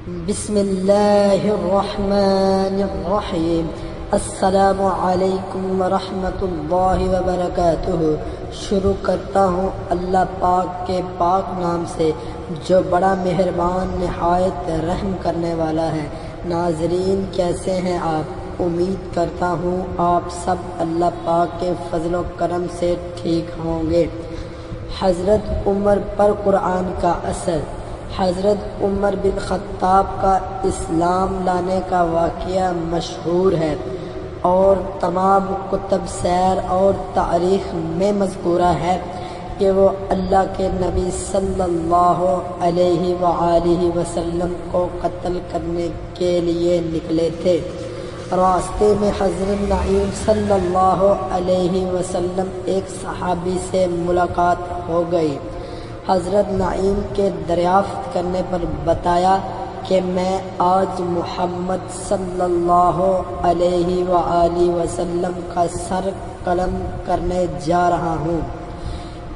بسم اللہ الرحمن الرحیم۔ السلام علیکم ورحمۃ اللہ وبرکاتہ۔ شروع کرتا ہوں اللہ پاک کے پاک نام سے جو بڑا مہربان نہایت رحم کرنے والا ہے۔ ناظرین کیسے ہیں آپ؟ امید کرتا ہوں آپ سب اللہ پاک کے فضل و کرم سے ٹھیک ہوں گے۔ حضرت عمر پر قرآن کا اثر۔ حضرت عمر بن خطاب کا اسلام لانے کا واقعہ مشہور ہے اور تمام کتب سیر اور تاریخ میں مذکورہ ہے کہ وہ اللہ کے نبی صلی اللہ علیہ وآلہ وسلم کو قتل کرنے کے لیے نکلے تھے۔ راستے میں حضرت نعیم صلی اللہ علیہ وسلم ایک صحابی سے ملاقات ہو گئی۔ حضرت نعیم کے دریافت کرنے پر بتایا کہ میں آج محمد صلی اللہ علیہ وآلہ وسلم کا سر قلم کرنے جا رہا ہوں۔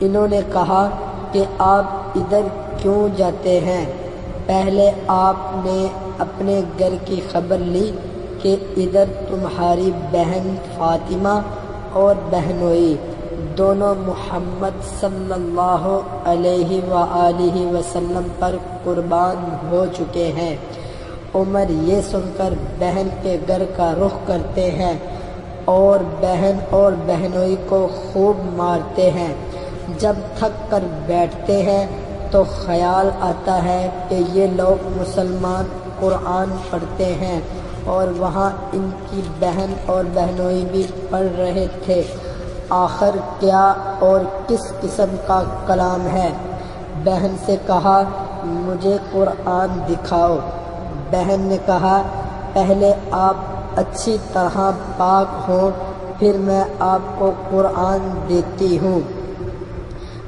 انہوں نے کہا کہ آپ ادھر کیوں جاتے ہیں؟ پہلے آپ نے اپنے گھر کی خبر لی کہ ادھر تمہاری بہن فاطمہ اور بہنوئی دونوں محمد صلی اللہ علیہ وآلہ وسلم پر قربان ہو چکے ہیں۔ عمر یہ سن کر بہن کے گھر کا رخ کرتے ہیں اور بہن اور بہنوئی کو خوب مارتے ہیں۔ جب تھک کر بیٹھتے ہیں تو خیال آتا ہے کہ یہ لوگ مسلمان قرآن پڑھتے ہیں اور وہاں ان کی بہن اور بہنوئی بھی پڑھ رہے تھے۔ آخر کیا اور کس قسم کا کلام ہے؟ بہن سے کہا مجھے قرآن دکھاؤ۔ بہن نے کہا پہلے آپ اچھی طرح پاک ہوں پھر میں آپ کو قرآن دیتی ہوں۔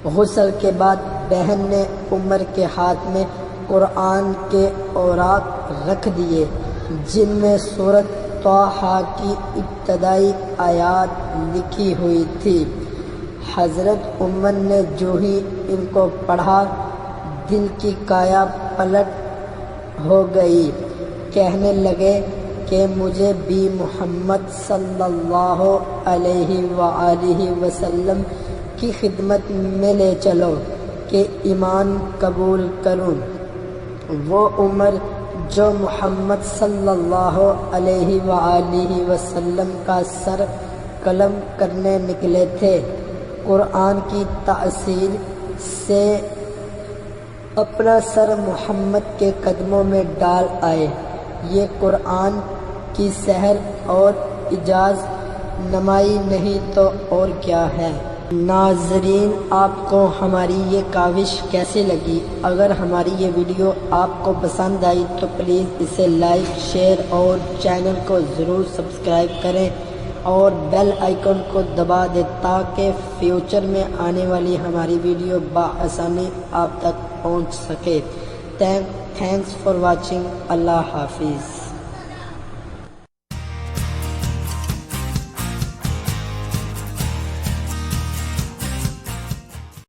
غسل کے بعد بہن نے عمر کے ہاتھ میں قرآن کے اوراق رکھ دیے جن میں سورۃ طٰہٰ کی ابتدائی آیات لکھی ہوئی تھی۔ حضرت عمر نے جو ہی ان کو پڑھا دل کی کایا پلٹ ہو گئی۔ کہنے لگے کہ مجھے بھی محمد صلی اللہ علیہ وآلہ وسلم کی خدمت میں لے چلو کہ ایمان قبول کروں۔ وہ عمر جو محمد صلی اللہ علیہ وآلہ وسلم کا سر قلم کرنے نکلے تھے، قرآن کی تأثیر سے اپنا سر محمد کے قدموں میں ڈال آئے۔ یہ قرآن کی سحر اور اعجاز نمائی نہیں تو اور کیا ہے۔ ناظرین آپ کو ہماری یہ کاوش کیسے لگی؟ اگر ہماری یہ ویڈیو آپ کو پسند آئی تو پلیز اسے لائک، شیئر اور چینل کو ضرور سبسکرائب کریں اور بیل آئیکن کو دبا دیں تاکہ فیوچر میں آنے والی ہماری ویڈیو بآسانی آپ تک پہنچ سکے۔ Thanks for watching. اللہ حافظ۔